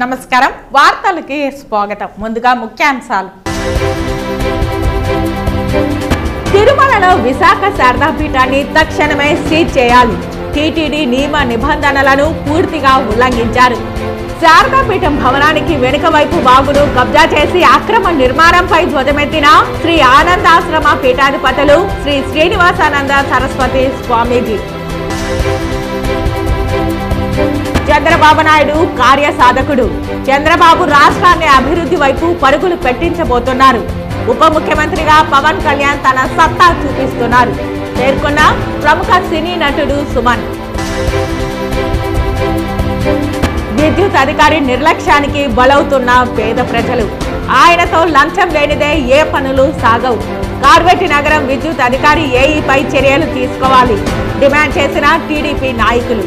నమస్కారం వార్తలకి స్వాగతం ముందుగా ముఖ్యాంశాలు తిరుమలలో విశాఖ శారదాపీఠాన్ని తక్షణమే సీజ్ చేయాలి టీటీడీ నియమ నిబంధనలను పూర్తిగా ఉల్లంఘించారు శారదాపీఠం భవనానికి వెనుక వైపు వాగును కబ్జా చేసి అక్రమ నిర్మాణంపై ధ్వజమెత్తిన శ్రీ ఆనందాశ్రమ పీఠాధిపతులు శ్రీ శ్రీనివాసానంద సరస్వతి స్వామీజీ చంద్రబాబు నాయుడు కార్యసాధకుడు చంద్రబాబు రాష్ట్రాన్ని అభివృద్ధి వైపు పరుగులు పెట్టించబోతున్నారు ఉప ముఖ్యమంత్రిగా పవన్ కళ్యాణ్ తన సత్తా చూపిస్తున్నారు పేర్కొన్న ప్రముఖ సినీ నటుడు సుమన్ విద్యుత్ అధికారి నిర్లక్ష్యానికి బలవుతున్న పేద ప్రజలు ఆయనతో లంచం లేనిదే ఏ పనులు సాగవు కార్వేటి నగరం విద్యుత్ అధికారి ఏఈపై చర్యలు తీసుకోవాలి డిమాండ్ చేసిన టీడీపీ నాయకులు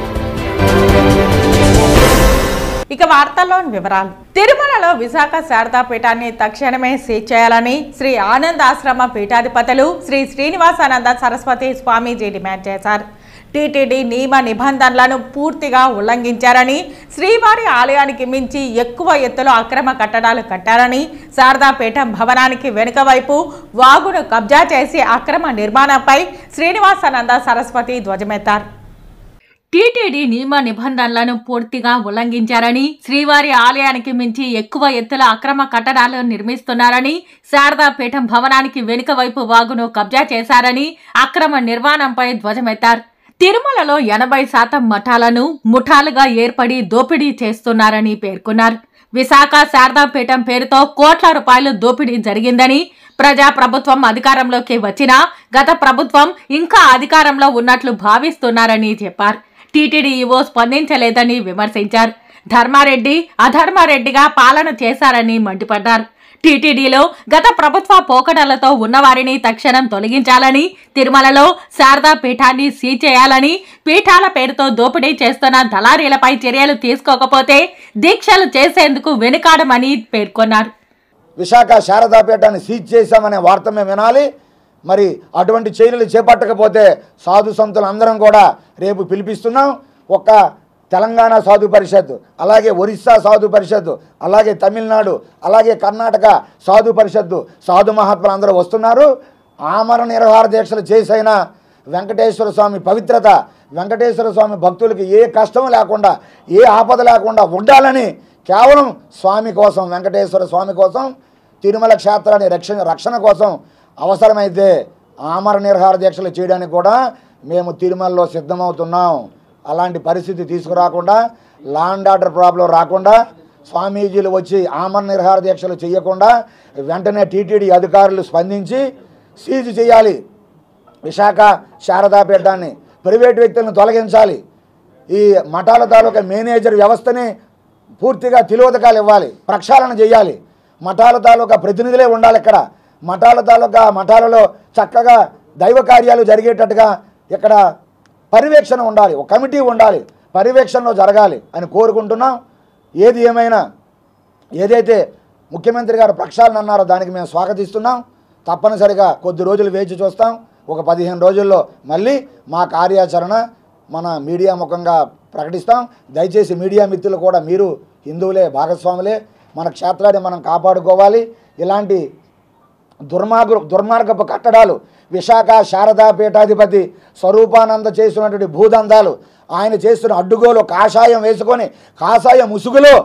ఇక వార్తల్లోని వివరాలు తిరుమలలో విశాఖ శారదాపీఠాన్ని తక్షణమే సీజ్ చేయాలని శ్రీ ఆనందాశ్రమ పీఠాధిపతులు శ్రీ శ్రీనివాసానంద సరస్వతి స్వామీజీ డిమాండ్ చేశారు టీటీడీ నియమ నిబంధనలను పూర్తిగా ఉల్లంఘించారని శ్రీవారి ఆలయానికి మించి ఎక్కువ ఎత్తులో అక్రమ కట్టడాలు కట్టారని శారదాపీఠం భవనానికి వెనుక వైపు వాగును కబ్జా చేసి అక్రమ నిర్మాణంపై శ్రీనివాసానంద సరస్వతి ధ్వజమెత్తారు టీటీడీ నియమ నిబంధనలను పూర్తిగా ఉల్లంఘించారని శ్రీవారి ఆలయానికి మించి ఎక్కువ ఎత్తుల అక్రమ కట్టడాలు నిర్మిస్తున్నారని శారదాపీఠం భవనానికి వెనుక వైపు వాగును కబ్జా చేశారని అక్రమ నిర్మాణంపై ధ్వజమెత్తారు తిరుమలలో 80% మఠాలను ముఠాలుగా ఏర్పడి దోపిడీ చేస్తున్నారని పేర్కొన్నారు విశాఖ శారదాపీఠం పేరుతో కోట్ల రూపాయలు దోపిడీ జరిగిందని ప్రజా ప్రభుత్వం అధికారంలోకి వచ్చినా గత ప్రభుత్వం ఇంకా అధికారంలో ఉన్నట్లు భావిస్తున్నారని చెప్పారు టీటీడీ ఈవో స్పందించలేదని విమర్శించారు ధర్మారెడ్డి అధర్మారెడ్డిగా పాలన చేశారని మండిపడ్డారు టీటీడీలో గత ప్రభుత్వ పోకడలతో ఉన్నవారిని తక్షణం తొలగించాలని తిరుమలలో శారదా పీఠాన్ని సీజ్ చేయాలని పీఠాల పేరుతో దోపిడీ చేస్తున్న దళారీలపై చర్యలు తీసుకోకపోతే దీక్షలు చేసేందుకు వెనుకాడమని పేర్కొన్నారు విశాఖ శారదాపీఠాన్ని సీజ్ చేశామనే వార్త మేము వినాలి మరి అటువంటి చర్యలు చేపట్టకపోతే సాధు సంతులు అందరం కూడా రేపు పిలిపిస్తున్నాం ఒక్క తెలంగాణ సాధు పరిషత్ అలాగే ఒరిస్సా సాధు పరిషత్ అలాగే తమిళనాడు అలాగే కర్ణాటక సాధు పరిషత్తు సాధు మహాత్ములు అందరూ వస్తున్నారు ఆమరణ నిరాహార దీక్షలు చేసైనా వెంకటేశ్వర స్వామి పవిత్రత వెంకటేశ్వర స్వామి భక్తులకి ఏ కష్టం లేకుండా ఏ ఆపద లేకుండా ఉండాలని కేవలం స్వామి కోసం వెంకటేశ్వర స్వామి కోసం తిరుమల క్షేత్రాన్ని రక్షణ కోసం అవసరమైతే ఆమరణ నిరాహార దీక్షలు చేయడానికి కూడా మేము తిరుమలలో సిద్ధమవుతున్నాం అలాంటి పరిస్థితి తీసుకురాకుండా లాండ్ ఆర్డర్ ప్రాబ్లం రాకుండా స్వామీజీలు వచ్చి ఆమరణ నిరాహార దీక్షలు చేయకుండా వెంటనే టీటీడీ అధికారులు స్పందించి సీజ్ చేయాలి విశాఖ శారదాపీఠాన్ని ప్రైవేటు వ్యక్తులను తొలగించాలి ఈ మఠాల తాలూకా మేనేజర్ వ్యవస్థని పూర్తిగా తిలోదకాలు ఇవ్వాలి ప్రక్షాళన చేయాలి మఠాల తాలూకా ప్రతినిధులే ఉండాలి ఇక్కడ మఠాలలో చక్కగా దైవ కార్యాలు జరిగేటట్టుగా ఇక్కడ పర్యవేక్షణ ఉండాలి ఒక కమిటీ ఉండాలి పర్యవేక్షణలో జరగాలి అని కోరుకుంటున్నాం ఏది ఏమైనా ఏదైతే ముఖ్యమంత్రి గారు ప్రక్షాళన అన్నారో దానికి మేము స్వాగతిస్తున్నాం తప్పనిసరిగా కొద్ది రోజులు వేచి చూస్తాం ఒక 15 రోజుల్లో మళ్ళీ మా కార్యాచరణ మన మీడియా ముఖంగా ప్రకటిస్తాం దయచేసి మీడియా మిత్రులు కూడా మీరు హిందువులే భాగస్వాములే మన క్షేత్రాన్ని మనం కాపాడుకోవాలి ఇలాంటి దుర్మార్గపు కట్టడాలు విశాఖ శారదా పీఠాధిపతి స్వరూపానంద చేస్తున్నటువంటి భూదందాలు ఆయన చేస్తున్న అడ్డుగోలు కాషాయం వేసుకొని కాషాయ ముసుగులో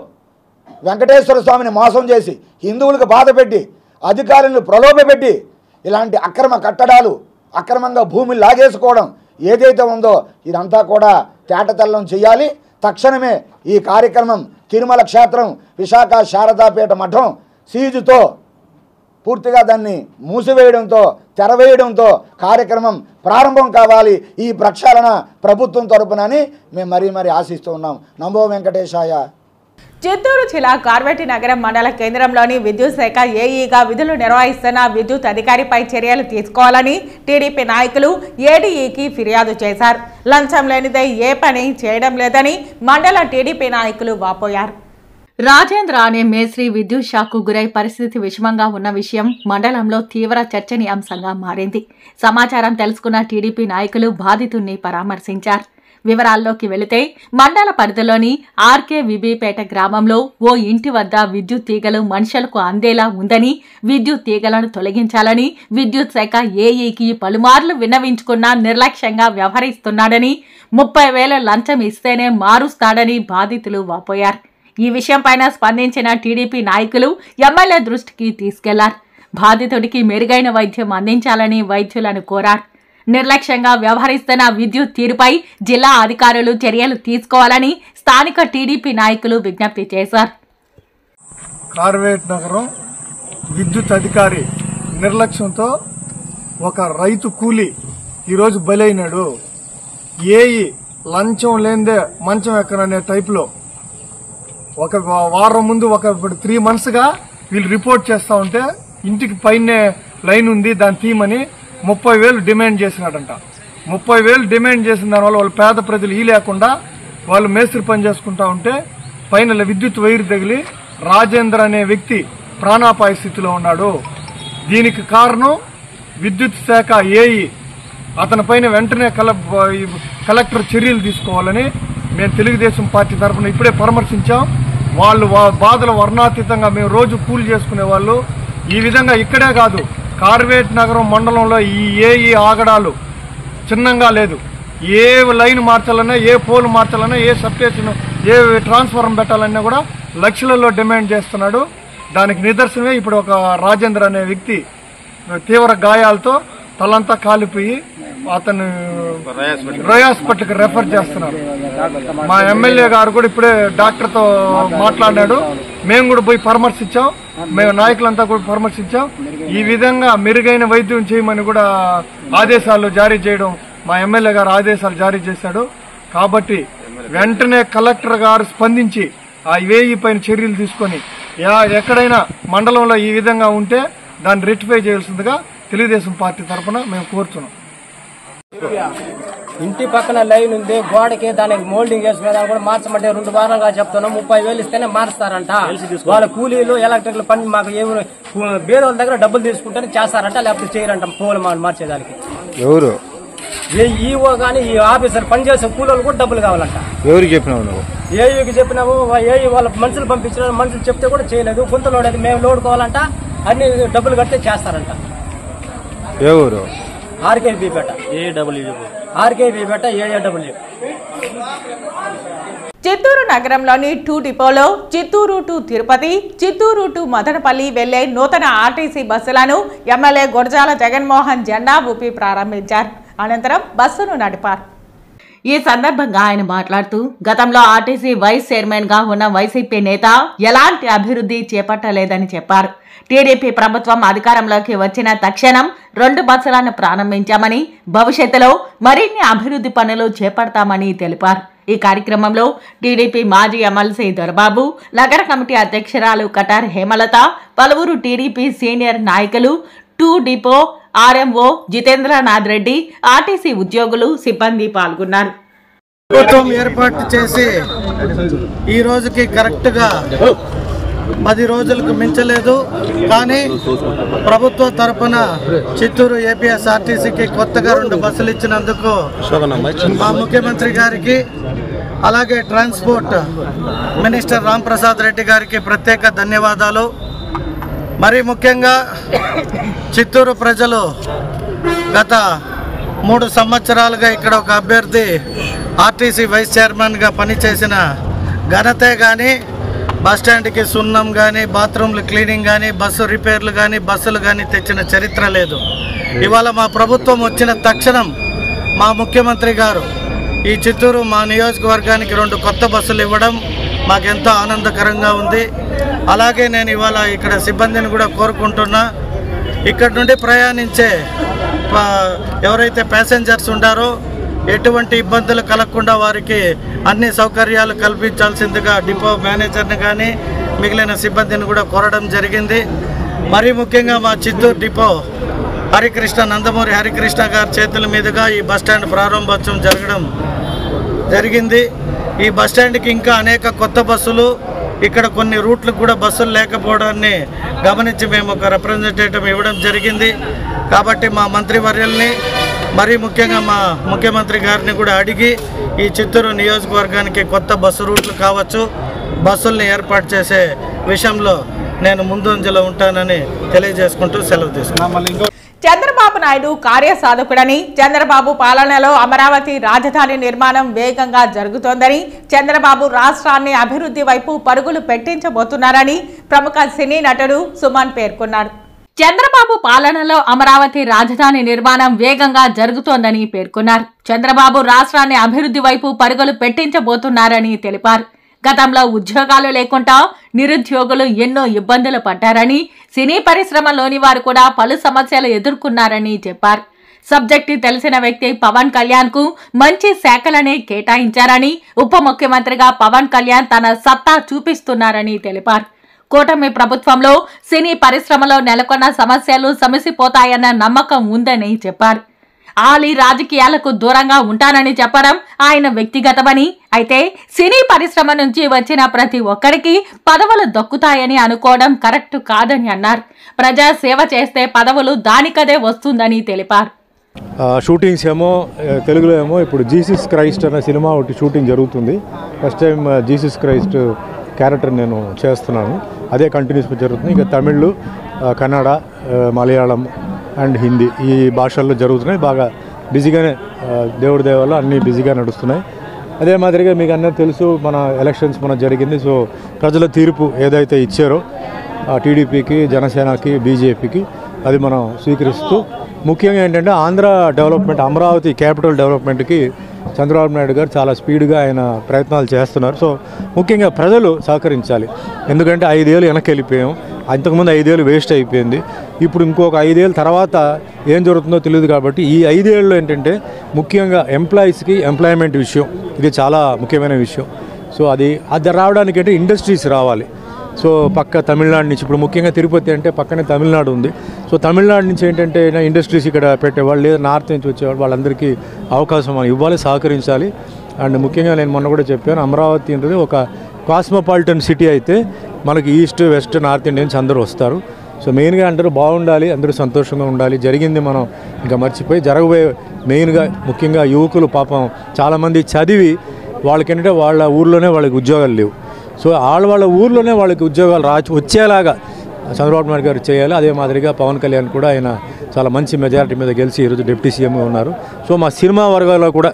వెంకటేశ్వర స్వామిని మోసం చేసి హిందువులకు బాధ పెట్టి అధికారులను ప్రలోభపెట్టి ఇలాంటి అక్రమ కట్టడాలు అక్రమంగా భూమిని లాగేసుకోవడం ఏదైతే ఉందో ఇదంతా కూడా తేటతెల్లం చేయాలి తక్షణమే ఈ కార్యక్రమం తిరుమల క్షేత్రం విశాఖ శారదాపీఠ మఠం సీజుతో పూర్తిగా దాన్ని మూసివేయడంతో తెరవేయడంతో కార్యక్రమం ప్రారంభం కావాలి ఈ ప్రక్షాళన ప్రభుత్వం తరపునని మేము మరీ ఆశిస్తూ ఉన్నాం నమో వెంకటేశాయ చిత్తూరు జిల్లా కార్వేటి నగరం మండల కేంద్రంలోని విద్యుత్ శాఖ ఏఈగా విధులు నిర్వహిస్తున్న విద్యుత్ అధికారిపై చర్యలు తీసుకోవాలని టీడీపీ నాయకులు ఏడీఈకి ఫిర్యాదు చేశారు లంచం లేనిదే ఏ పని చేయడం లేదని మండల టీడీపీ నాయకులు వాపోయారు రాజేంద్ర అనే మేస్త్రి విద్యుత్ షాక్కు గురై పరిస్థితి విషమంగా ఉన్న విషయం మండలంలో తీవ్ర చర్చనీయాంశంగా మారింది సమాచారం తెలుసుకున్న టీడీపీ నాయకులు బాధితుణ్ణి పరామర్శించారు వివరాల్లోకి వెళితే మండల పరిధిలోని ఆర్కేవిబిపేట గ్రామంలో ఓ ఇంటి వద్ద విద్యుత్ తీగలు మనుషులకు అందేలా ఉందని, విద్యుత్ తీగలను తొలగించాలని విద్యుత్ శాఖ ఏఈకి పలుమార్లు విన్నవించుకున్నా నిర్లక్ష్యంగా వ్యవహరిస్తున్నాడని, 30,000 లంచం ఇస్తేనే మారుస్తాడని బాధితులు వాపోయారు. ఈ విషయంపైన స్పందించిన టీడీపీ నాయకులు ఎమ్మెల్యే దృష్టికి తీసుకెళ్లారు. బాధితుడికి మెరుగైన వైద్యం అందించాలని వైద్యులను కోరారు. నిర్లక్ష్యంగా వ్యవహరిస్తున్న విద్యుత్ తీరుపై జిల్లా అధికారులు చర్యలు తీసుకోవాలని స్థానిక టీడీపీ నాయకులు విజ్ఞప్తి చేశారు. కార్వేట్ నగరం విద్యుత్ అధికారి నిర్లక్ష్యంతో ఒక రైతు కూలీ ఈరోజు బలైనాడు. ఏఈ లంచం లేదే మంచం ఎక్కననే టైపులో ఒక వారం ముందు ఇప్పుడు 3 months గా వీళ్ళు రిపోర్ట్ చేస్తా ఉంటే ఇంటికి పైనే లైన్ ఉంది దాన్ని తీయమని 30,000 డిమాండ్ చేసినాడంట. 30,000 డిమాండ్ చేసిన దానివల్ల వాళ్ళు పేద ప్రజలు లేకుండా వాళ్ళు మేస్త్రి పని చేసుకుంటా ఉంటే పైన విద్యుత్ వైర్ తగిలి రాజేంద్ర అనే వ్యక్తి ప్రాణాపాయ స్థితిలో ఉన్నాడు. దీనికి కారణం విద్యుత్ శాఖ ఏఈ. అతని పైన వెంటనే కలెక్టర్ చర్యలు తీసుకోవాలని మేము తెలుగుదేశం పార్టీ తరఫున ఇప్పుడే పరామర్శించాం. వాళ్ళు బాధలు వర్ణాతీతంగా మేము రోజు కూలి చేసుకునే వాళ్ళు. ఈ విధంగా ఇక్కడే కాదు, కార్వేట్ నగరం మండలంలో ఈ ఏఈ ఆగడాలు చిన్నంగా లేదు. ఏ లైన్ మార్చాలన్నా, ఏ పోల్ మార్చాలన్నా, ఏ సబ్స్టేషన్, ఏ ట్రాన్స్ఫార్మర్ పెట్టాలన్నా కూడా లక్షలలో డిమాండ్ చేస్తున్నాడు. దానికి నిదర్శనమే ఇప్పుడు ఒక రాజేంద్ర అనే వ్యక్తి తీవ్ర గాయాలతో తలంతా కాలిపోయి అతను రోయ్ హాస్పిటల్కి రెఫర్ చేస్తున్నారు. మా ఎమ్మెల్యే గారు కూడా ఇప్పుడే డాక్టర్తో మాట్లాడినాడు. మేము కూడా పోయి పరామర్శించాం, మేము నాయకులంతా కూడా పరామర్శించాం. ఈ విధంగా మెరుగైన వైద్యం చేయమని కూడా ఆదేశాలు జారీ చేయడం మా ఎమ్మెల్యే గారు ఆదేశాలు జారీ చేశాడు. కాబట్టి వెంటనే కలెక్టర్ గారు స్పందించి ఆ ఏఈ పైన చర్యలు తీసుకొని ఎక్కడైనా మండలంలో ఈ విధంగా ఉంటే దాన్ని రెక్టిఫై చేయాల్సిందిగా తెలుగుదేశం పార్టీ తరఫున మేము కోరుతున్నాం. ఇంటి పక్కన లైన్ ఉంది, గోడకి దానికి మోల్డింగ్ వేసుకునే కూడా మార్చమంటే 2 వారాలుగా చెప్తున్నాం. 30,000 ఇస్తేనే మారుస్తారంట. వాళ్ళ కూలీలు ఎలక్ట్రికల్ పని మాకు వేరే వాళ్ళ దగ్గర డబ్బులు తీసుకుంటేనే చేస్తారంట, లేకపోతే చేయరంట. పూలు మార్చేదానికి ఎవరు ఈఓ గానీ ఈ ఆఫీసర్ పనిచేసే కూలీలు కూడా డబ్బులు కావాలంట. ఎవరికి చెప్పినావు నువ్వు? ఏఈకి చెప్పినాము. ఏఈ వాళ్ళ మనుషులు పంపించిన మనుషులు చెప్తే కూడా చేయలేదు. కొంత లోడ్ అయితే మేము లోడుకోవాలంట, అన్ని డబ్బులు కడితే చేస్తారంట. ఎవరు? ఆర్కేబీపేట ఏడబ్ల్యూ. చిత్తూరు నగరంలోని 2 డిపోలో చిత్తూరు టు తిరుపతి, చిత్తూరు టు మదనపల్లి వెళ్లే నూతన ఆర్టీసీ బస్సులను ఎమ్మెల్యే గురజాల జగన్మోహన్ జెండా ఊపి ప్రారంభించారు. అనంతరం బస్సును నడిపారు. ఈ సందర్భంగా ఆయన మాట్లాడుతూ గతంలో ఆర్టీసీ వైస్ చైర్మన్ గా ఉన్న వైసీపీ నేత ఎలాంటి అభివృద్ధి చేపట్టలేదని చెప్పారు. టీడీపీ ప్రభుత్వం అధికారంలోకి వచ్చిన తక్షణం 2 బస్సులను ప్రారంభించామని, భవిష్యత్తులో మరిన్ని అభివృద్ధి పనులు చేపడతామని తెలిపారు. ఈ కార్యక్రమంలో టీడీపీ మాజీ ఎమ్మెల్సీ దొరబాబు, నగర కమిటీ అధ్యక్షురాలు కటార్ హేమలత, పలువురు టీడీపీ సీనియర్ నాయకులు, 2 depot RMO Jitendranath Reddy, RTC ఉద్యోగులు, సిబ్బంది పాల్గొన్నారు. ప్రభుత్వం ఏర్పాటు చేసి ఈ రోజుకి కరెక్ట్గా 10 రోజులకు మించలేదు. కానీ ప్రభుత్వ తరపున చిత్తూరు ఏపీఎస్ఆర్టీసీకి కొత్తగా 2 బస్సులు ఇచ్చినందుకు మా ముఖ్యమంత్రి గారికి, అలాగే ట్రాన్స్పోర్ట్ మినిస్టర్ రాంప్రసాద్ రెడ్డి గారికి ప్రత్యేక ధన్యవాదాలు. మరీ ముఖ్యంగా చిత్తూరు ప్రజలు గత 3 సంవత్సరాలుగా ఇక్కడ ఒక అభ్యర్థి ఆర్టీసీ వైస్ చైర్మన్గా పనిచేసిన ఘనతే కానీ, బస్టాండ్కి సున్నం కానీ, బాత్రూమ్లు క్లీనింగ్ కానీ, బస్సు రిపేర్లు కానీ, బస్సులు కానీ తెచ్చిన చరిత్ర లేదు. ఇవాళ మా ప్రభుత్వం వచ్చిన తక్షణం మా ముఖ్యమంత్రి గారు ఈ చిత్తూరు మా నియోజకవర్గానికి 2 కొత్త బస్సులు ఇవ్వడం మాకెంతో ఆనందకరంగా ఉంది. అలాగే నేను ఇవాళ ఇక్కడ సిబ్బందిని కూడా కోరుకుంటున్నా, ఇక్కడ నుండి ప్రయాణించే ఎవరైతే ప్యాసింజర్స్ ఉండారో ఎటువంటి ఇబ్బందులు కలగకుండా వారికి అన్ని సౌకర్యాలు కల్పించాల్సిందిగా డిపో మేనేజర్ని కానీ మిగిలిన సిబ్బందిని కూడా కోరడం జరిగింది. మరీ ముఖ్యంగా మా చిత్తూరు డిపో నందమూరి హరికృష్ణ గారి చేతుల మీదుగా ఈ బస్టాండ్ ప్రారంభోత్సవం జరిగింది. ఈ బస్టాండ్కి ఇంకా అనేక కొత్త బస్సులు, ఇక్కడ కొన్ని రూట్లకు కూడా బస్సులు లేకపోవడాన్ని గమనించి మేము ఒక రిప్రజెంటేటివ్ ఇవ్వడం జరిగింది. కాబట్టి మా మంత్రివర్యుల్ని మరీ ముఖ్యంగా మా ముఖ్యమంత్రి గారిని కూడా అడిగి ఈ చిత్తూరు నియోజకవర్గానికి కొత్త బస్సు రూట్లు కావచ్చు, బస్సుల్ని ఏర్పాటు చేసే విషయంలో నేను ముందంజలో ఉంటానని తెలియజేసుకుంటూ సెలవు తీసుకున్నాను. చంద్రబాబు నాయుడు కార్యసాధకుడని, చంద్రబాబు పాలనలో అమరావతి రాజధాని నిర్మాణం వేగంగా జరుగుతోందని, చంద్రబాబు రాష్ట్రాన్ని అభివృద్ధి వైపు పరుగులు పెట్టించబోతున్నారని ప్రముఖ సినీ నటుడు సుమన్ పేర్కొన్నారు. చంద్రబాబు పాలనలో అమరావతి రాజధాని నిర్మాణం వేగంగా జరుగుతోందని పేర్కొన్నారు. చంద్రబాబు రాష్ట్రాన్ని అభివృద్ధి వైపు పరుగులు పెట్టించబోతున్నారని తెలిపారు. గతంలో ఉద్యోగాలు లేకుండా నిరుద్యోగులు ఎన్నో ఇబ్బందులు పడ్డారని, సినీ పరిశ్రమలోని వారు కూడా పలు సమస్యలు ఎదుర్కొన్నారని చెప్పారు. సబ్జెక్టు తెలిసిన వ్యక్తి పవన్ కళ్యాణ్ కు మంచి శాఖలనే కేటాయించారని, ఉప ముఖ్యమంత్రిగా పవన్ కళ్యాణ్ తన సత్తా చూపిస్తున్నారని తెలిపారు. కూటమి ప్రభుత్వంలో సినీ పరిశ్రమలో నెలకొన్న సమస్యలు సమసిపోతాయన్న నమ్మకం ఉందని చెప్పారు. ఆలీ రాజకీయాలకు దూరంగా ఉంటానని చెప్పడం ఆయన వ్యక్తిగతమని, అయితే సినీ పరిశ్రమ నుంచి వచ్చిన ప్రతి ఒక్కరికి పదవులు దక్కుతాయని అనుకోవడం కరెక్ట్ కాదని అన్నారు. ప్రజా సేవ చేస్తే పదవులు దానికదే వస్తుందని తెలిపారు. షూటింగ్స్ ఏమో తెలుగులో ఏమో ఇప్పుడు జీసస్ క్రైస్ట్ అనే సినిమా ఒకటి షూటింగ్ జరుగుతుంది. First time Jesus Christ character నేను చేస్తున్నాను. అదే కంటిన్యూస్గా జరుగుతుంది. ఇక తమిళ్, కన్నడ, మలయాళం అండ్ హిందీ ఈ భాషల్లో జరుగుతున్నాయి. బాగా బిజీగానే, దేవుడి దేవాలో అన్నీ బిజీగా నడుస్తున్నాయి. అదే మాదిరిగా మీకు అన్నీ తెలుసు, మన ఎలక్షన్స్ మన జరిగింది. సో ప్రజల తీర్పు ఏదైతే ఇచ్చారో టీడీపీకి, జనసేనకి, బీజేపీకి అది మనం స్వీకరిస్తూ, ముఖ్యంగా ఏంటంటే ఆంధ్ర డెవలప్మెంట్, అమరావతి క్యాపిటల్ డెవలప్మెంట్కి చంద్రబాబు నాయుడు గారు చాలా స్పీడ్గా ఆయన ప్రయత్నాలు చేస్తున్నారు. సో ముఖ్యంగా ప్రజలు సహకరించాలి. ఎందుకంటే 5 ఏళ్ళు వెనక్కి వెళ్ళిపోయాం. అంతకుముందు 5 ఏళ్ళు వేస్ట్ అయిపోయింది. ఇప్పుడు ఇంకొక 5 ఏళ్ళ తర్వాత ఏం జరుగుతుందో తెలియదు. కాబట్టి ఈ 5 ఏళ్ళు ఏంటంటే ముఖ్యంగా ఎంప్లాయీస్కి ఎంప్లాయ్మెంట్ విషయం, ఇది చాలా ముఖ్యమైన విషయం. సో అది రావడానికి అంటే ఇండస్ట్రీస్ రావాలి. సో పక్క తమిళనాడు నుంచి, ఇప్పుడు ముఖ్యంగా తిరుపతి అంటే పక్కనే తమిళనాడు ఉంది. సో తమిళనాడు నుంచి ఏంటంటే ఇండస్ట్రీస్ ఇక్కడ పెట్టేవాళ్ళు, లేదా నార్త్ నుంచి వచ్చేవాళ్ళు, వాళ్ళందరికీ అవకాశం ఇవ్వాలి, సహకరించాలి. అండ్ ముఖ్యంగా నేను మొన్న కూడా చెప్పాను, అమరావతి అనేది ఒక కాస్మోపాలిటన్ సిటీ అయితే మనకి ఈస్ట్, వెస్ట్, నార్త్ ఇండియన్స్ అందరూ వస్తారు. సో మెయిన్గా అందరూ బాగుండాలి, అందరూ సంతోషంగా ఉండాలి. జరిగింది మనం ఇంకా మర్చిపోయి, జరగబోయే మెయిన్గా ముఖ్యంగా యువకులు పాపం చాలామంది చదివి వాళ్ళకేంటంటే వాళ్ళ ఊర్లోనే వాళ్ళకి ఉద్యోగాలు లేవు. సో వాళ్ళ ఊర్లోనే వాళ్ళకి ఉద్యోగాలు వచ్చేలాగా చంద్రబాబు నాయుడు గారు చేయాలి. అదే మాదిరిగా పవన్ కళ్యాణ్ కూడా ఆయన చాలా మంచి మెజారిటీ మీద గెలిచి ఈరోజు డిప్యూటీ సీఎంగా ఉన్నారు. సో మా సినిమా వర్గాల్లో కూడా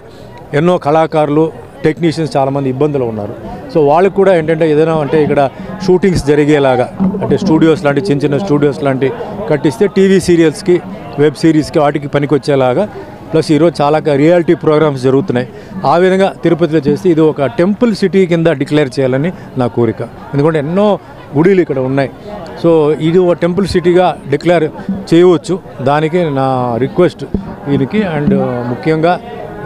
ఎన్నో కళాకారులు, టెక్నీషియన్స్ చాలామంది ఇబ్బందులు ఉన్నారు. సో వాళ్ళకి కూడా ఏంటంటే ఏదైనా అంటే ఇక్కడ షూటింగ్స్ జరిగేలాగా, అంటే స్టూడియోస్ లాంటి చిన్న చిన్న స్టూడియోస్ లాంటి కట్టిస్తే టీవీ సీరియల్స్కి, వెబ్ సిరీస్కి వాటికి పనికొచ్చేలాగా, ప్లస్ ఈరోజు చాలా రియాలిటీ ప్రోగ్రామ్స్ జరుగుతున్నాయి. ఆ విధంగా తిరుపతిలో చేసి ఇది ఒక టెంపుల్ సిటీ కింద డిక్లేర్ చేయాలని నా కోరిక. ఎందుకంటే ఎన్నో గుడిలు ఇక్కడ ఉన్నాయి. సో ఇది ఒక టెంపుల్ సిటీగా డిక్లేర్ చేయవచ్చు. దానికి నా రిక్వెస్ట్ దీనికి. అండ్ ముఖ్యంగా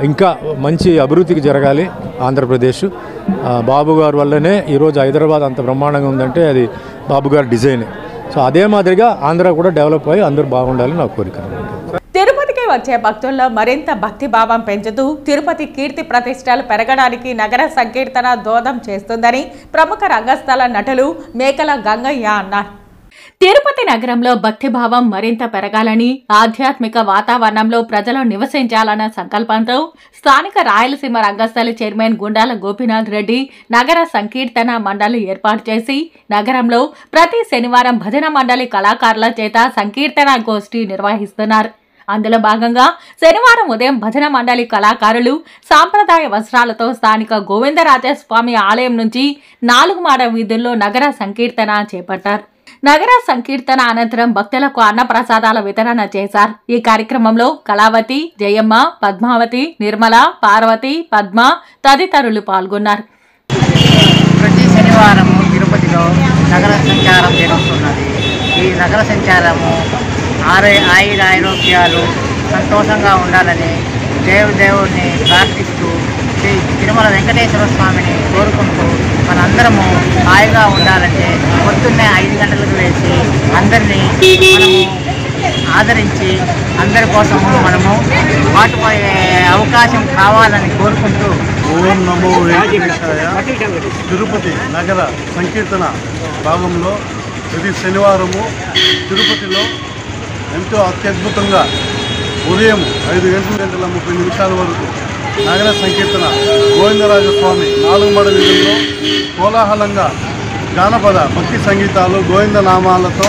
ఇంకా మంచి అభివృద్ధికి జరగాలి ఆంధ్రప్రదేశ్. బాబు గారి వల్లనే ఈరోజు హైదరాబాద్ అంత బ్రహ్మాండంగా ఉందంటే అది బాబు గారి డిజైన్. సో అదే మాదిరిగా ఆంధ్ర కూడా డెవలప్ అయ్యి అందరూ బాగుండాలని నా కోరిక. తిరుపతికి వచ్చే భక్తుల్లో మరింత భక్తిభావం పెంచుతూ తిరుపతి కీర్తి ప్రతిష్టలు పెరగడానికి నగర సంకీర్తన దోహదం చేస్తుందని ప్రముఖ రంగస్థల నటులు మేకల గంగయ్య అన్నారు. తిరుపతి నగరంలో భక్తిభావం మరింత పెరగాలని, ఆధ్యాత్మిక వాతావరణంలో ప్రజలు నివసించాలన్న సంకల్పంతో స్థానిక రాయలసీమ రంగస్థల చైర్మన్ గుండాల గోపీనాథ్ రెడ్డి నగర సంకీర్తన మండలి ఏర్పాటు చేసి నగరంలో ప్రతి శనివారం భజన మండలి కళాకారుల చేత సంకీర్తన గోష్ఠి నిర్వహిస్తున్నారు. అందులో భాగంగా శనివారం ఉదయం భజన మండలి కళాకారులు సాంప్రదాయ వస్త్రాలతో స్థానిక గోవిందరాజస్వామి ఆలయం నుంచి 4 మాడ వీధుల్లో నగర సంకీర్తన చేపట్టారు. నగర సంకీర్తన అనంతరం భక్తులకు అన్నప్రసాదాల వితరణ చేశారు. ఈ కార్యక్రమంలో కళావతి, జయమ్మ, పద్మావతి, నిర్మల, పార్వతి, పద్మ తదితరులు పాల్గొన్నారు. ప్రతి శనివారము తిరుపతిలో నగర సంచారం జరుగుతున్నది. ఈ నగర సంచారము ఆయురారోగ్యాలు సంతోషంగా ఉండాలని దేవుడిని ప్రార్థిస్తూ శ్రీ తిరుమల వెంకటేశ్వర స్వామిని కోరుకుంటూ మనందరము హాయిగా ఉండాలంటే పొద్దున్నే 5 గంటలకు లేచి అందరినీ మనము ఆదరించి అందరి కోసము మనము పాటుపోయే అవకాశం కావాలని కోరుకుంటూ ఓం నమో వెంకటేశాయ. తిరుపతి నగర సంకీర్తన భాగంలో ప్రతి శనివారము తిరుపతిలో ఎంతో అత్యద్భుతంగా ఉదయం 5:30 వరకు నగర సంకీర్తన గోవిందరాజస్వామి 4 మడ వీధుల్లో కోలాహలంగా జానపద భక్తి సంగీతాలు గోవిందనామాలతో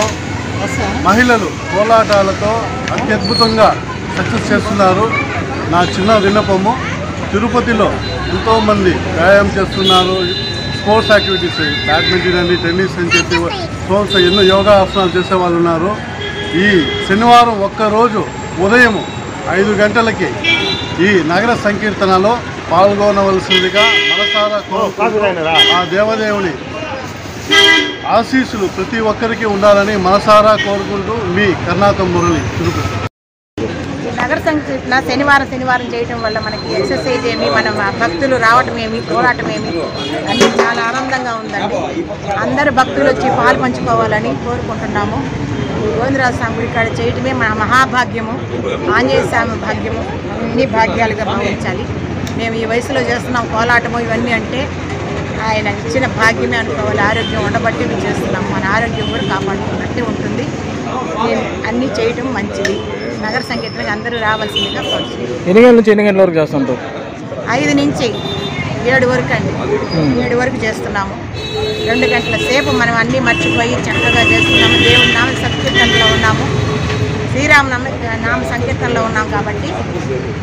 మహిళలు కోలాటాలతో అత్యద్భుతంగా సక్సెస్ చేస్తున్నారు. నా చిన్న విన్నపము, తిరుపతిలో ఎంతోమంది వ్యాయామం చేస్తున్నారు, స్పోర్ట్స్ యాక్టివిటీస్ బ్యాడ్మింటన్ అని టెన్నిస్ అని చెప్పి స్పోర్ట్స్ ఎన్నో యోగా ఆసనాలు చేసే వాళ్ళు ఉన్నారు. ఈ శనివారం ఒక్కరోజు ఉదయం 5 గంటలకి ఈ నగర సంకీర్తనలో పాల్గొనవలసిందిగా మనసారా కోరుకుంటూ ఆ దేవదేవుని ఆశీస్సులు ప్రతి ఒక్కరికి ఉండాలని మనసారా కోరుకుంటూ మీ కర్ణాటక మురళి తిరుపతి. నగర సంకీర్తన శనివారం చేయటం వల్ల మనకి ఎక్సర్సైజ్ ఏమి, మన భక్తులు రావటం ఏమి, పోరాటం ఏమి అన్నీ చాలా ఆనందంగా ఉందండి. అందరు భక్తులు వచ్చి పాలు పంచుకోవాలని కోరుకుంటున్నాము. గోవిందరాజ స్వామి గుడి కాడ చేయటమే మన మహాభాగ్యము, ఆంజనేయ స్వామి భాగ్యము, అన్ని భాగ్యాలుగా భావించాలి. మేము ఈ వయసులో చేస్తున్నాం కోలాటము ఇవన్నీ అంటే ఆయన ఇచ్చిన భాగ్యమే అనుకోవాలి. ఆరోగ్యం ఉండబట్టి మేము చేస్తున్నాం, మన ఆరోగ్యం కూడా కాపాడుకున్నట్టే ఉంటుంది. అన్నీ చేయటం మంచిది. నగర సంకీర్తనకి అందరూ రావాల్సిందిగా కోరుతున్నాం. ఎన్ని గంటల నుంచి ఎన్ని గంటల వరకు చేస్తుంటారు? 5 నుంచి 7 వరకు అండి. 7 వరకు చేస్తున్నాము. 2 గంటల సేపు మనం అన్నీ మర్చిపోయి చక్కగా చేస్తున్నాము. దేవుని నామ సంకీర్తనలో ఉన్నాము, శ్రీరామ నామ సంకీర్తనలో ఉన్నాం కాబట్టి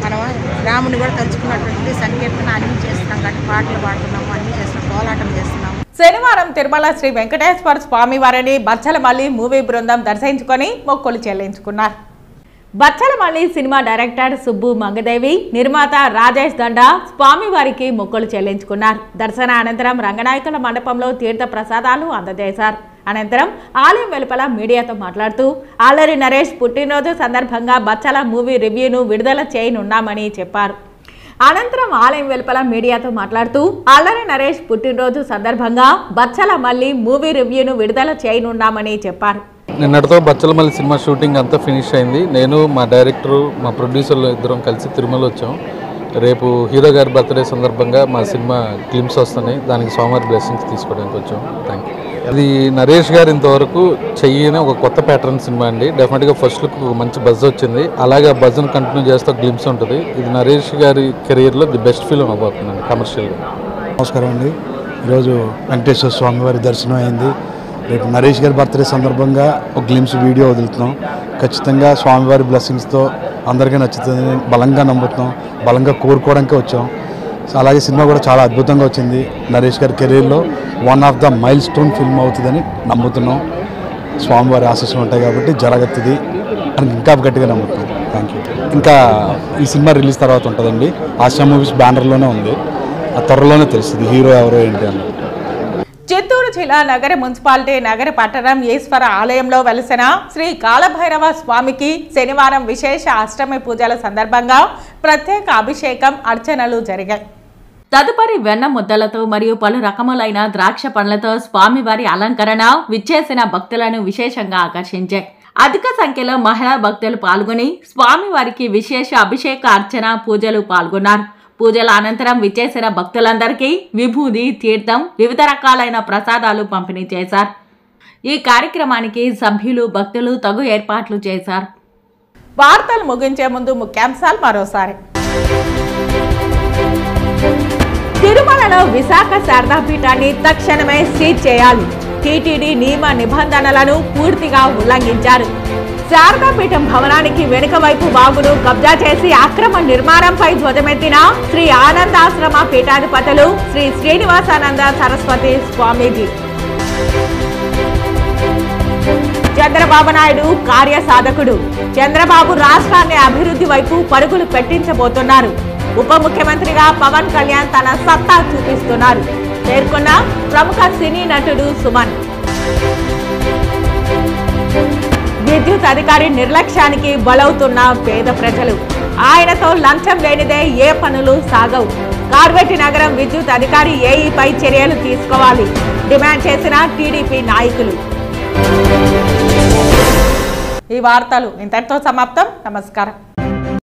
మనం రాముని కూడా తలుచుకున్నటువంటి సంకీర్తన అన్నీ చేస్తున్నాం కాబట్టి పాటలు పాడుతున్నాము, అన్నీ చేస్తున్నాం, కోలాటం చేస్తున్నాము. శనివారం తిరుమల శ్రీ వెంకటేశ్వర స్వామి వారిని బచ్చలమల్లి మూవీ బృందం దర్శించుకొని మొక్కులు చెల్లించుకున్నారు. బచ్చలమల్లి సినిమా డైరెక్టర్ సుబ్బు మంగదేవి, నిర్మాత రాజేష్ దండా స్వామివారికి మొక్కులు చెల్లించుకున్నారు. దర్శన అనంతరం రంగనాయకుల మండపంలో తీర్థ ప్రసాదాలు అందజేశారు. అనంతరం ఆలయం వెలుపల మీడియాతో మాట్లాడుతూ అల్లరి నరేష్ పుట్టినరోజు సందర్భంగా బచ్చల మూవీ రివ్యూను విడుదల చేయనున్నామని చెప్పారు. అనంతరం ఆలయం వెలుపల మీడియాతో మాట్లాడుతూ అల్లరి నరేష్ పుట్టినరోజు సందర్భంగా బచ్చలమల్లి మూవీ రివ్యూను విడుదల చేయనున్నామని చెప్పారు. నిన్నటితో బచ్చలమల్లి సినిమా షూటింగ్ అంతా ఫినిష్ అయింది. నేను, మా డైరెక్టరు, మా ప్రొడ్యూసర్లు ఇద్దరం కలిసి తిరుమల వచ్చాం. రేపు హీరో గారి బర్త్డే సందర్భంగా మా సినిమా క్లిప్స్ వస్తున్నాయి, దానికి స్వామివారి బ్లెస్సింగ్స్ తీసుకోవడానికి వచ్చాం. Thank you. అది నరేష్ గారు ఇంతవరకు చెయ్యని ఒక కొత్త ప్యాటర్న్ సినిమా అండి. డెఫినెట్గా ఫస్ట్ లుక్ మంచి బజ్ వచ్చింది, అలాగే బజ్ను కంటిన్యూ చేస్తే గ్లిమ్స్ ఉంటుంది. ఇది నరేష్ గారి కెరీర్లో ది బెస్ట్ ఫిల్మ్ అవబోతుందండి కమర్షియల్గా. నమస్కారం అండి. ఈరోజు వెంకటేశ్వర స్వామి వారి దర్శనం అయింది. రేపు నరేష్ గారి బర్త్డే సందర్భంగా ఒక గ్లిమ్స్ వీడియో వదులుతున్నాం. ఖచ్చితంగా స్వామివారి బ్లెస్సింగ్స్తో అందరికీ నచ్చుతుంది బలంగా నమ్ముతున్నాం, బలంగా కోరుకోవడానికి వచ్చాం. అలాగే సినిమా కూడా చాలా అద్భుతంగా వచ్చింది. నరేష్ గారి కెరీర్లో one of the mile stone film అవుతుందని నమ్ముతున్నాం. స్వామివారి ఆశీస్సులు ఉంటాయి కాబట్టి జరగతుంది అని ఇంకా గట్టిగా నమ్ముతున్నాం. Thank you. ఇంకా ఈ సినిమా రిలీజ్ తర్వాత ఉంటుందండి. ఆశా మూవీస్ బ్యానర్లోనే ఉంది. ఆ త్వరలోనే తెలుస్తుంది హీరో ఎవరో ఏంటి అని. చిత్తూరు జిల్లా నగర మున్సిపాలిటీ నగర పట్టణం ఈశ్వర ఆలయంలో వెలసిన శ్రీ కాలభైరవ స్వామికి శనివారం విశేష అష్టమి పూజల సందర్భంగా ప్రత్యేక అభిషేకం, అర్చనలు జరిగాయి. తదుపరి వెన్న ముద్దలతో మరియు పలు రకములైన ద్రాక్ష పండ్లతో స్వామివారి అలంకరణ విచ్చేసిన భక్తులను విశేషంగా ఆకర్షించాయి. అధిక సంఖ్యలో మహిళా భక్తులు పాల్గొని స్వామివారికి విశేష అభిషేక, అర్చన, పూజలు పాల్గొన్నారు. పూజల అనంతరం విచ్చేసిన భక్తులందరికీ విభూది, తీర్థం, వివిధ రకాలైన ప్రసాదాలు పంపిణీ చేశారు. ఈ కార్యక్రమానికి సభ్యులు, భక్తులు తగు ఏర్పాట్లు చేశారు. వార్తలు ముగించే ముందు ముఖ్యాంశాలు మరోసారి. తిరుమలలో విశాఖ శారదాపీఠాన్ని తక్షణమే సీజ్ చేయాలి. టీటీడీ నియమ నిబంధనలను పూర్తిగా ఉల్లంఘించారు. శారదాపీఠం భవనానికి వెనుక వైపు వాగును కబ్జా చేసి అక్రమ నిర్మాణంపై ధ్వజమెత్తిన శ్రీ ఆనందాశ్రమ పీఠాధిపతులు శ్రీ శ్రీనివాసానంద సరస్వతి స్వామీజీ. చంద్రబాబు నాయుడు కార్యసాధకుడు. చంద్రబాబు రాష్ట్రాన్ని అభివృద్ధి వైపు పరుగులు పెట్టించబోతున్నారు. ఉప ముఖ్యమంత్రిగా పవన్ కళ్యాణ్ తన సత్తా చూపిస్తున్నారు పేర్కొన్న ప్రముఖ సినీ నటుడు సుమన్. విద్యుత్ అధికారి నిర్లక్ష్యానికి బలవుతున్న పేద ప్రజలు. ఆయనతో లంచం లేనిదే ఏ పనులు సాగవు. కార్వేటి నగరం విద్యుత్ అధికారి ఏఈపై చర్యలు తీసుకోవాలి డిమాండ్ చేసిన టీడీపీ నాయకులు. ఈ వార్తలు ఇంతటితో సమాప్తం. నమస్కారం.